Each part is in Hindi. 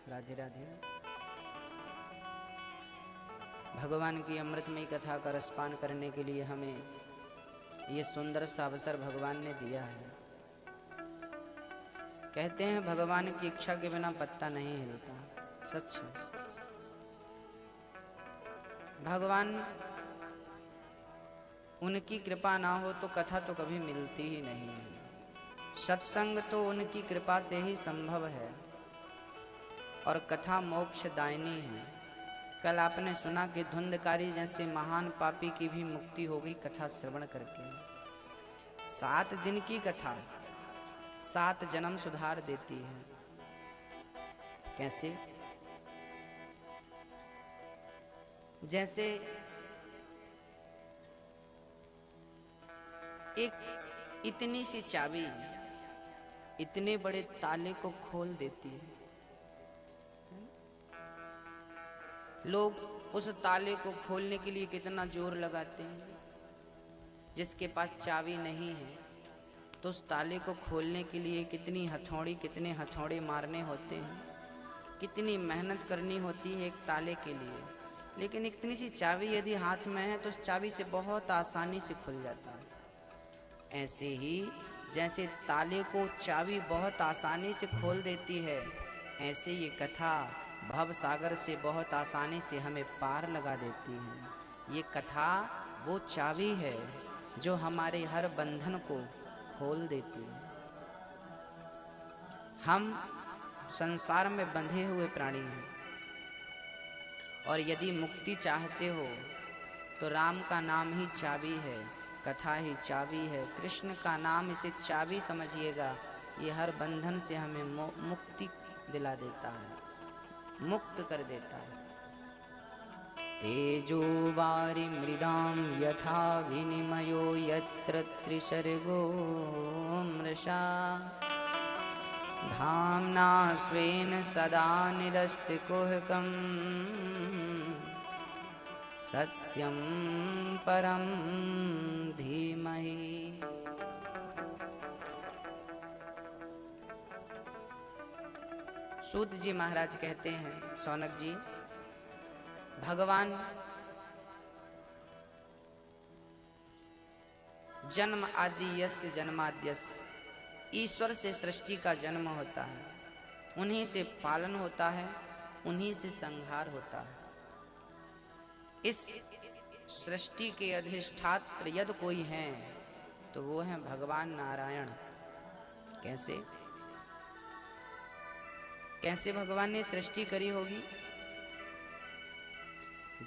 राधे राधे। भगवान की अमृतमयी कथा का रसपान करने के लिए हमें ये सुंदर सा अवसर भगवान ने दिया है। कहते हैं भगवान की इच्छा के बिना पत्ता नहीं हिलता, सच है। भगवान उनकी कृपा ना हो तो कथा तो कभी मिलती ही नहीं है। सत्संग तो उनकी कृपा से ही संभव है और कथा मोक्षदायिनी है। कल आपने सुना कि धुंधकारी जैसे महान पापी की भी मुक्ति हो गई कथा श्रवण करके। 7 दिन की कथा 7 जन्म सुधार देती है। कैसे? जैसे एक इतनी सी चाबी इतने बड़े ताले को खोल देती है। लोग उस ताले को खोलने के लिए कितना जोर लगाते हैं। जिसके पास चाबी नहीं है तो उस ताले को खोलने के लिए कितनी कितने हथौड़े मारने होते हैं, कितनी मेहनत करनी होती है एक ताले के लिए। लेकिन इतनी सी चाबी यदि हाथ में है तो उस चाबी से बहुत आसानी से खुल जाता है। ऐसे ही जैसे ताले को चाबी बहुत आसानी से खोल देती है, ऐसे ये कथा भव सागर से बहुत आसानी से हमें पार लगा देती है। ये कथा वो चाबी है जो हमारे हर बंधन को खोल देती है। हम संसार में बंधे हुए प्राणी हैं और यदि मुक्ति चाहते हो तो राम का नाम ही चाबी है, कथा ही चाबी है। कृष्ण का नाम इसे चाबी समझिएगा। ये हर बंधन से हमें मुक्ति दिला देता है, मुक्त कर देता है। तेजो वारि मृदाम यथा विनिमयो यत्र त्रिसर्गो मृषा धाम्ना स्वेन सदा निरस्तकुहकं सत्यं परं धीमहि। सूत जी महाराज कहते हैं, शौनक जी, भगवान जन्म आदि यस्य जन्माद्यस्य, ईश्वर से सृष्टि का जन्म होता है, उन्हीं से पालन होता है, उन्हीं से संहार होता है। इस सृष्टि के अधिष्ठात्र यदि कोई हैं तो वो हैं भगवान नारायण। कैसे कैसे भगवान ने सृष्टि करी होगी?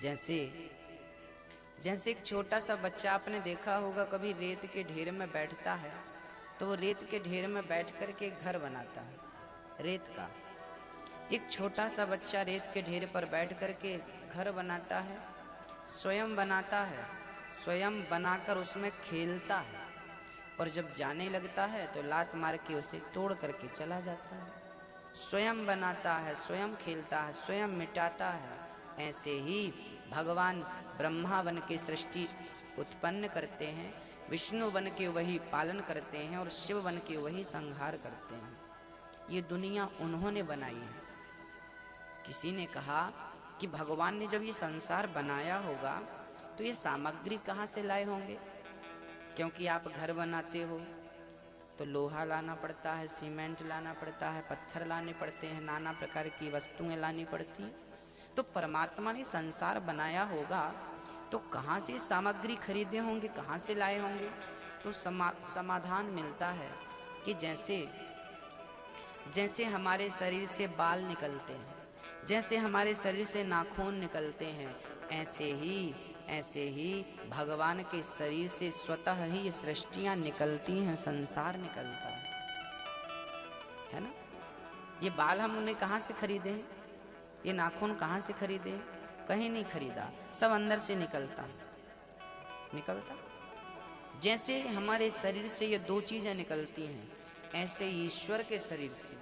जैसे एक छोटा सा बच्चा आपने देखा होगा, कभी रेत के ढेर में बैठता है तो वो रेत के ढेर में बैठ कर के घर बनाता है, रेत का। एक छोटा सा बच्चा रेत के ढेर पर बैठ कर के घर बनाता है, स्वयं बनाता है, स्वयं बनाकर उसमें खेलता है और जब जाने लगता है तो लात मार के उसे तोड़ करके चला जाता है। स्वयं बनाता है, स्वयं खेलता है, स्वयं मिटाता है। ऐसे ही भगवान ब्रह्मा बन के सृष्टि उत्पन्न करते हैं, विष्णु बन के वही पालन करते हैं और शिव बन के वही संहार करते हैं। ये दुनिया उन्होंने बनाई है। किसी ने कहा कि भगवान ने जब ये संसार बनाया होगा तो ये सामग्री कहाँ से लाए होंगे? क्योंकि आप घर बनाते हो तो लोहा लाना पड़ता है, सीमेंट लाना पड़ता है, पत्थर लाने पड़ते हैं, नाना प्रकार की वस्तुएं लानी पड़ती हैं। तो परमात्मा ने संसार बनाया होगा तो कहाँ से सामग्री खरीदे होंगे, कहाँ से लाए होंगे? तो समाधान मिलता है कि जैसे हमारे शरीर से बाल निकलते हैं, जैसे हमारे शरीर से नाखून निकलते हैं, ऐसे ही भगवान के शरीर से स्वतः ही ये सृष्टियाँ निकलती हैं, संसार निकलता है ना? ये बाल हम उन्हें कहाँ से खरीदे हैं? ये नाखून कहाँ से खरीदे हैं? कहीं नहीं खरीदा, सब अंदर से निकलता। जैसे हमारे शरीर से ये 2 चीज़ें निकलती हैं, ऐसे ईश्वर के शरीर से,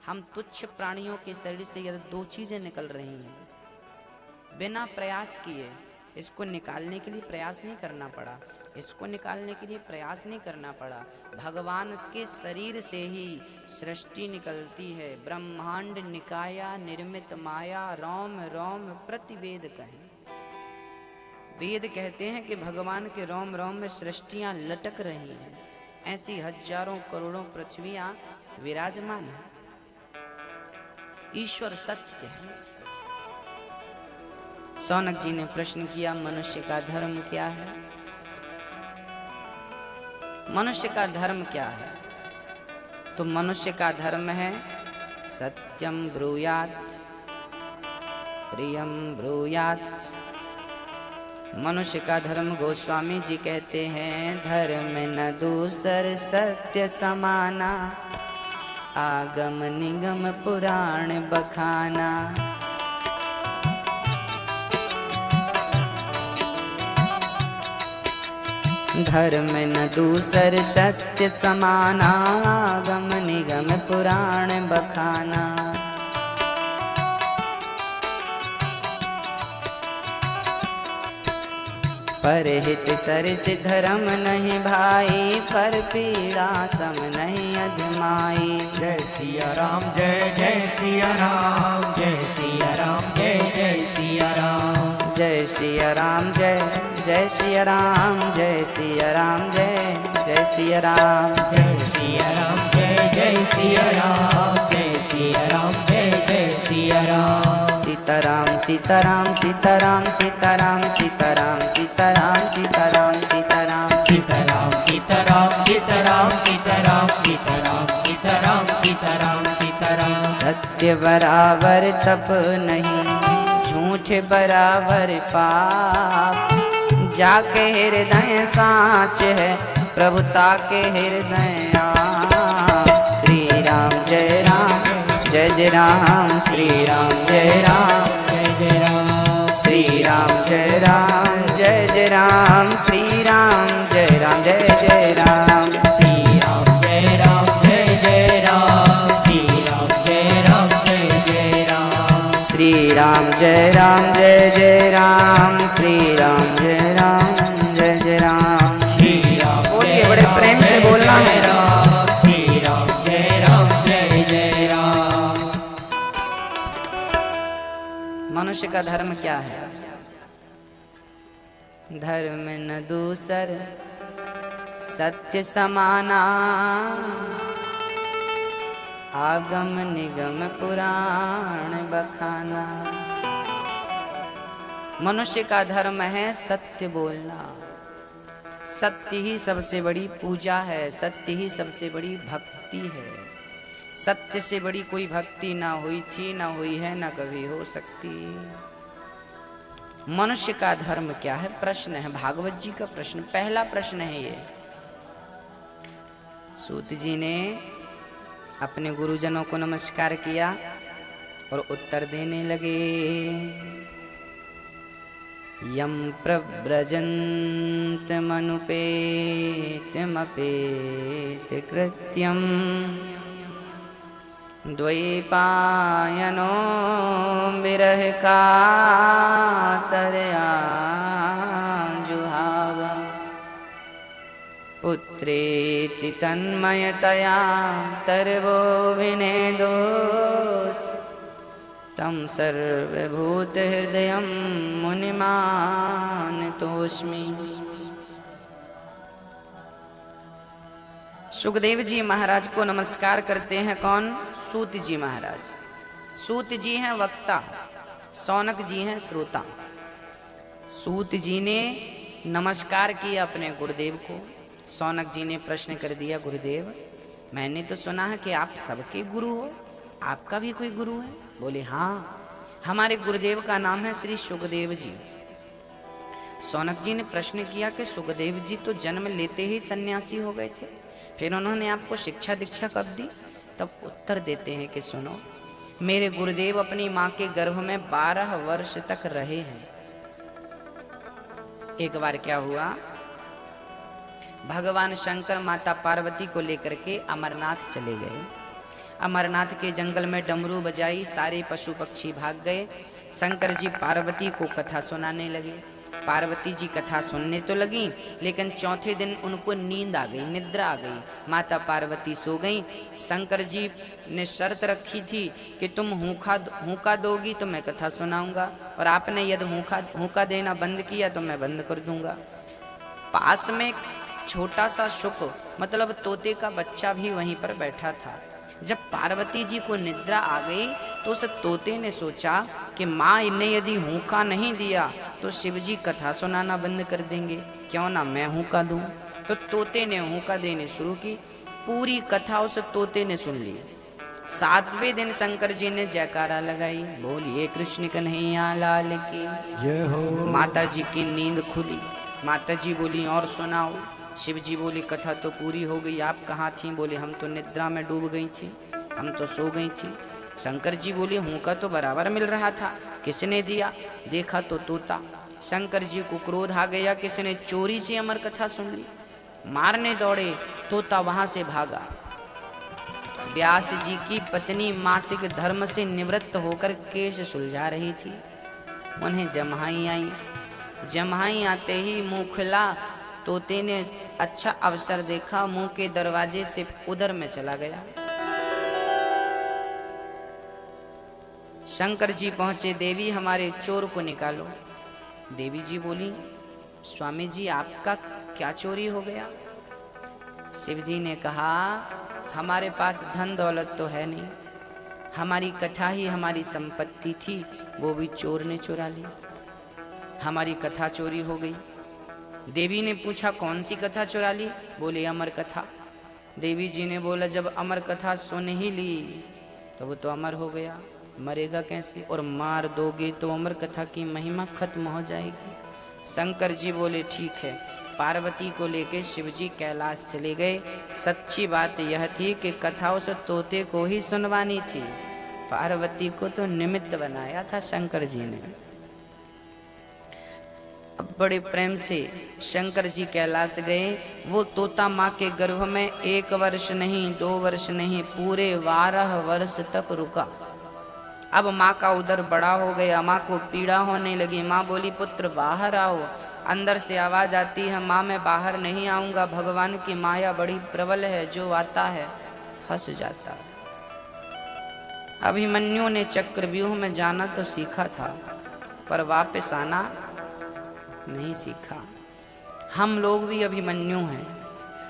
हम तुच्छ प्राणियों के शरीर से ये 2 चीज़ें निकल रही हैं। बिना प्रयास किए इसको निकालने के लिए प्रयास नहीं करना पड़ा, इसको निकालने के लिए प्रयास नहीं करना पड़ा। भगवान के शरीर से ही सृष्टि निकलती है। ब्रह्मांड निकाया निर्मित माया, रोम रोम प्रतिवेद कहें। वेद कहते हैं कि भगवान के रोम रोम में सृष्टियां लटक रही हैं। ऐसी हजारों करोड़ों पृथ्वियां विराजमान हैं। ईश्वर सत्य है। सौनक जी ने प्रश्न किया, मनुष्य का धर्म क्या है? मनुष्य का धर्म क्या है? तो मनुष्य का धर्म है सत्यम ब्रूयात् प्रियम ब्रूयात्। मनुष्य का धर्म गोस्वामी जी कहते हैं, धर्म न दूसर सत्य समाना, आगम निगम पुराण बखाना। धर्म न दूसर सत्य समाना, आगम निगम पुराण बखाना। परहित सरिस धर्म नहीं भाई, पर पीड़ा सम नहीं अधमाई। जय सिया राम जय जय सिया राम, जय सिया राम जय जय सिया राम। जय सिया राम जय जय सिया राम, जय सिया राम जय जय सिया राम। जय सिया राम जय जय सिया राम, जय सिया राम जय जय सिया राम। सीताराम सीताराम सीताराम सीताराम सीताराम सीताराम सीताराम सीताराम सीताराम सीताराम सीताराम सीताराम सीताराम सीताराम सीताराम सीताराम। सत्य बराबर तप नहीं, झूठ बराबर पाप। जाके हृदय साच है, प्रभुता के हृदय आप। श्री राम जय राम जय जय राम, श्री राम जय राम जय जय राम। श्री राम जय राम जय जय राम, श्री राम जय राम जय जय राम। श्री राम जय राम जय जय राम, श्री राम जय राम जय जय राम। श्री राम जय राम जय जय राम, श्री राम जय राम जय जय राम। श्री राम बोलिए, बड़े प्रेम से बोलना है। श्री राम जय राम जय जय राम। मनुष्य का धर्म क्या है? धर्म न दूसर सत्य समाना, आगम निगम पुराण बखाना। मनुष्य का धर्म है सत्य बोलना। सत्य ही सबसे बड़ी पूजा है, सत्य ही सबसे बड़ी भक्ति है। सत्य से बड़ी कोई भक्ति ना हुई थी, ना हुई है, ना कभी हो सकती। मनुष्य का धर्म क्या है? प्रश्न है, भागवत जी का प्रश्न, पहला प्रश्न है ये। सूत जी ने अपने गुरुजनों को नमस्कार किया और उत्तर देने लगे। यम प्रव्रजन्त मनुपेत मपेत कृत्यम, द्वैपायनो विरह कातरया जुहाव। पुत्रेति तन्मयतया तरवो विनेदोस्, तम सर्वभूत हृदयं मुनिमानतोऽस्मि। सुखदेव जी महाराज को नमस्कार करते हैं। कौन? सूत जी महाराज। सूत जी हैं वक्ता, सौनक जी हैं श्रोता। सूत जी ने नमस्कार किया अपने गुरुदेव को। सौनक जी ने प्रश्न कर दिया, गुरुदेव मैंने तो सुना है कि आप सबके गुरु हो, आपका भी कोई गुरु है? बोले हाँ, हमारे गुरुदेव का नाम है श्री सुखदेव जी। सौनक जी ने प्रश्न किया कि सुखदेव जी तो जन्म लेते ही सन्यासी हो गए थे, फिर उन्होंने आपको शिक्षा दीक्षा कब दी? तब उत्तर देते हैं कि सुनो, मेरे गुरुदेव अपनी माँ के गर्भ में 12 वर्ष तक रहे हैं। एक बार क्या हुआ, भगवान शंकर माता पार्वती को लेकर के अमरनाथ चले गए। अमरनाथ के जंगल में डमरू बजाई, सारे पशु पक्षी भाग गए। शंकर जी पार्वती को कथा सुनाने लगे। पार्वती जी कथा सुनने तो लगी, लेकिन चौथे दिन उनको नींद आ गई, निद्रा आ गई। माता पार्वती सो गई। शंकर जी ने शर्त रखी थी कि तुम हुंका दोगी तो मैं कथा सुनाऊंगा, और आपने यदि हुंका देना बंद किया तो मैं बंद कर दूंगा। पास में छोटा सा शुक मतलब तोते का बच्चा भी वहीं पर बैठा था। जब पार्वती जी को निद्रा आ गई तो उस तोते ने सोचा कि माँ इन्हें यदि हुंका नहीं दिया तो शिव जी कथा सुनाना बंद कर देंगे, क्यों ना मैं हुंका दूं। तो तोते ने हुंका देने शुरू की। पूरी कथा उस तोते ने सुन ली। 7वें दिन शंकर जी ने जयकारा लगाई, बोलिए कृष्ण कन्हैया लाल की जय हो। माता जी की नींद खुली। माता जी बोली और सुनाओ। शिव जी बोली कथा तो पूरी हो गई, आप कहाँ थी? बोले हम तो निद्रा में डूब गई थी, हम तो सो गई थी। शंकर जी बोले हुंका तो बराबर मिल रहा था, किसने दिया? देखा तो तोता। शंकर जी को क्रोध आ गया, किसने चोरी से अमर कथा सुन ली। मारने दौड़े, तोता वहां से भागा। व्यास जी की पत्नी मासिक धर्म से निवृत्त होकर केश सुलझा रही थी, उन्हें जम्हाई आई। जम्हाई आते ही मुंह खुला। तोते ने अच्छा अवसर देखा, मुंह के दरवाजे से उधर में चला गया। शंकर जी पहुंचे, देवी हमारे चोर को निकालो। देवी जी बोली स्वामी जी आपका क्या चोरी हो गया? शिव जी ने कहा हमारे पास धन दौलत तो है नहीं, हमारी कथा ही हमारी संपत्ति थी, वो भी चोर ने चुरा ली, हमारी कथा चोरी हो गई। देवी ने पूछा कौन सी कथा चुरा ली? बोले अमर कथा। देवी जी ने बोला जब अमर कथा सुन ही ली तो वो तो अमर हो गया, मरेगा कैसे? और मार दोगे तो अमर कथा की महिमा खत्म हो जाएगी। शंकर जी बोले ठीक है। पार्वती को लेके शिव जी कैलाश चले गए। सच्ची बात यह थी कि कथा उस तोते को ही सुनवानी थी, पार्वती को तो निमित्त बनाया था शंकर जी ने। अब बड़े प्रेम से शंकर जी कैलाश गए। वो तोता माँ के गर्भ में 1 वर्ष नहीं 2 वर्ष नहीं पूरे 12 वर्ष तक रुका। अब माँ का उदर बड़ा हो गया, माँ को पीड़ा होने लगी। माँ बोली पुत्र बाहर आओ। अंदर से आवाज आती है माँ मैं बाहर नहीं आऊंगा, भगवान की माया बड़ी प्रबल है, जो आता है फंस जाता। अभिमन्यु ने चक्रव्यूह में जाना तो सीखा था, पर वापस आना नहीं सीखा। हम लोग भी अभिमन्यु हैं,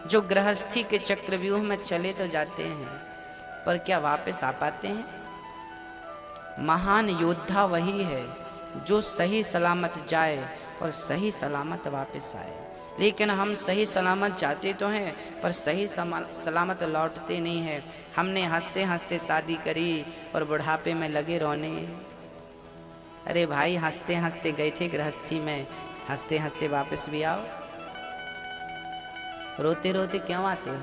जो गृहस्थी के चक्रव्यूह में चले तो जाते हैं, पर क्या वापस आ पाते हैं? महान योद्धा वही है जो सही सलामत जाए और सही सलामत वापस आए। लेकिन हम सही सलामत जाते तो हैं, पर सही सलामत लौटते नहीं हैं। हमने हंसते हंसते शादी करी और बुढ़ापे में लगे रोने। अरे भाई हंसते हंसते गए थे गृहस्थी में, हंसते हंसते वापस भी आओ। रोते रोते क्यों आते हो?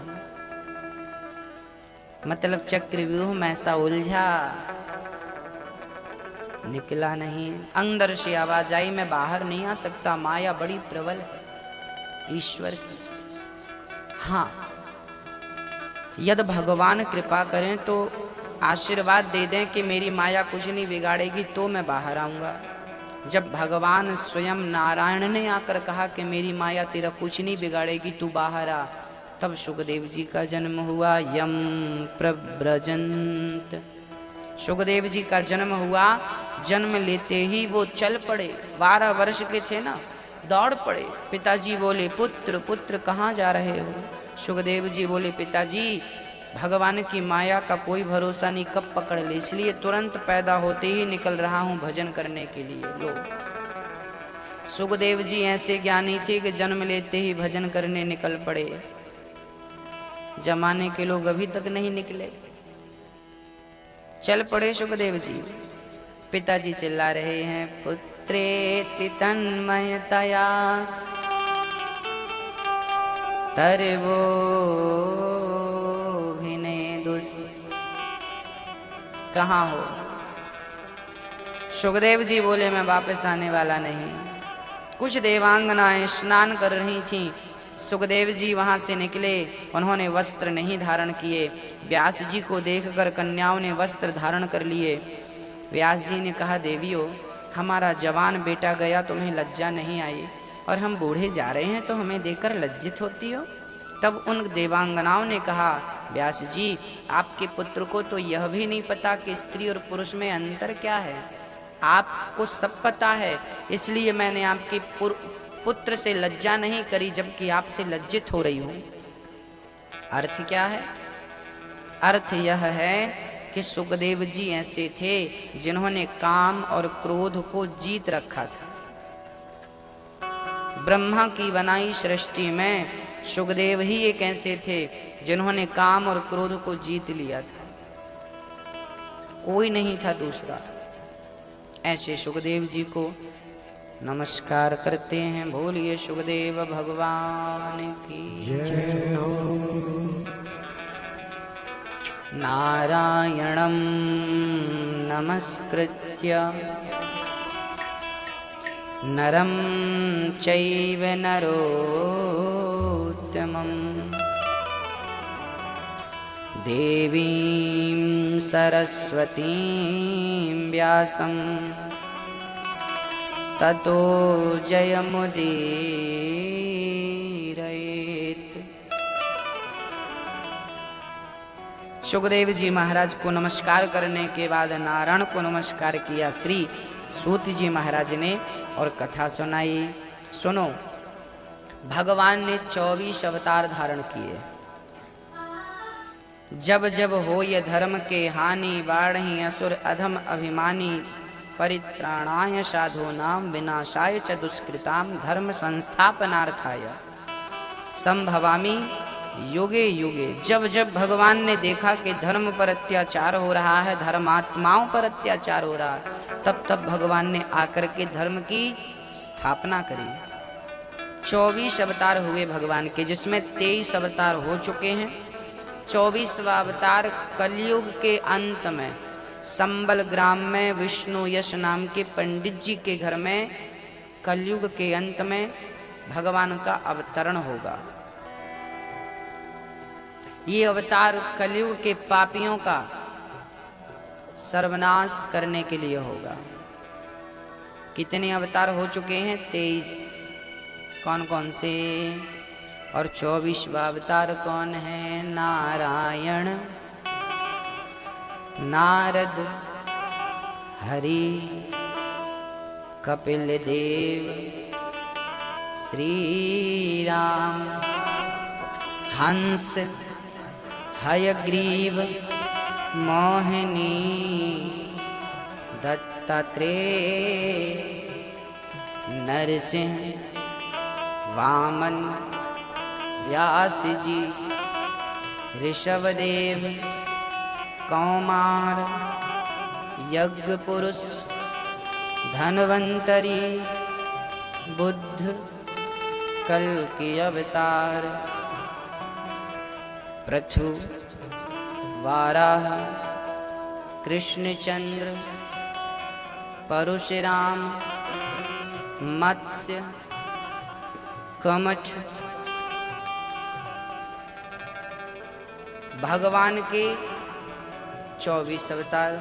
मतलब चक्रव्यूह में ऐसा उलझा, निकला नहीं। अंदर से आवाज आई मैं बाहर नहीं आ सकता, माया बड़ी प्रबल है ईश्वर की। हाँ, यदि भगवान कृपा करें तो आशीर्वाद दे दें कि मेरी माया कुछ नहीं बिगाड़ेगी तो मैं बाहर आऊंगा। जब भगवान स्वयं नारायण ने आकर कहा कि मेरी माया तेरा कुछ नहीं बिगाड़ेगी तू बाहर आ, तब सुखदेव जी का जन्म हुआ। यम प्रव्रजंत, सुखदेव जी का जन्म हुआ। जन्म लेते ही वो चल पड़े, 12 वर्ष के थे ना, दौड़ पड़े। पिताजी बोले पुत्र पुत्र कहाँ जा रहे हो? सुखदेव जी बोले पिताजी भगवान की माया का कोई भरोसा नहीं, कब पकड़ ले, इसलिए तुरंत पैदा होते ही निकल रहा हूँ भजन करने के लिए। लो, सुखदेव जी ऐसे ज्ञानी थे कि जन्म लेते ही भजन करने निकल पड़े। जमाने के लोग अभी तक नहीं निकले, चल पड़े सुखदेव जी। पिताजी चिल्ला रहे हैं पुत्रेति तन्मयतया तरवो भिनेदुस। कहाँ हो? सुखदेव जी बोले मैं वापस आने वाला नहीं। कुछ देवांगनाएं स्नान कर रही थीं। सुखदेव जी वहां से निकले, उन्होंने वस्त्र नहीं धारण किए। व्यास जी को देखकर कन्याओं ने वस्त्र धारण कर लिए। व्यास जी ने कहा देवियों हमारा जवान बेटा गया, तुम्हें लज्जा नहीं आई, और हम बूढ़े जा रहे हैं तो हमें देखकर लज्जित होती हो। तब उन देवांगनाओं ने कहा, व्यास जी, आपके पुत्र को तो यह भी नहीं पता कि स्त्री और पुरुष में अंतर क्या है। आपको सब पता है, इसलिए मैंने आपके पुत्र से लज्जा नहीं करी, जबकि आपसे लज्जित हो रही हूं। अर्थ क्या है? अर्थ यह है कि सुखदेव जी ऐसे थे जिन्होंने काम और क्रोध को जीत रखा था। ब्रह्मा की बनाई सृष्टि में सुखदेव ही एक ऐसे थे जिन्होंने काम और क्रोध को जीत लिया था, कोई नहीं था दूसरा। ऐसे सुखदेव जी को नमस्कार करते हैं। बोलिए सुखदेव भगवान की जय हो। नारायणं नमस्कृत्य नरं चैव नरोत्तमं देवीं सरस्वतीं व्यासं ततो जयमुदीरयेत्। सुखदेव जी महाराज को नमस्कार करने के बाद नारायण को नमस्कार किया श्री सूत जी महाराज ने और कथा सुनाई। सुनो, भगवान ने 24 अवतार धारण किए। जब जब हो ये धर्म के हानि, बाढ़ी असुर अधम अभिमानी, परित्राणाय साधूनां विनाशाय च दुष्कृतां धर्म संस्थापनार्थाय संभवामि युगे युगे। जब जब भगवान ने देखा कि धर्म पर अत्याचार हो रहा है, धर्मात्माओं पर अत्याचार हो रहा है, तब तब भगवान ने आकर के धर्म की स्थापना करी। 24 अवतार हुए भगवान के, जिसमें 23 अवतार हो चुके हैं। 24वां अवतार कलयुग के अंत में संबल ग्राम में विष्णु यश नाम के पंडित जी के घर में कलयुग के अंत में भगवान का अवतरण होगा। ये अवतार कलयुग के पापियों का सर्वनाश करने के लिए होगा। कितने अवतार हो चुके हैं? 23। कौन कौन से? और 24वां अवतार कौन है? नारायण, नारद, हरि, कपिल देव, श्री राम, हंस, हयग्रीव, मोहिनी, दत्तात्रेय, नरसिंह, वामन, व्यास जी, ऋषभदेव, कौमार, यज्ञ पुरुष, धन्वंतरी, बुद्ध, कल्कि अवतार, पृथु, वाराह, कृष्णचंद्र, परशुराम, मत्स्य, कमठ। भगवान के 24 अवतार।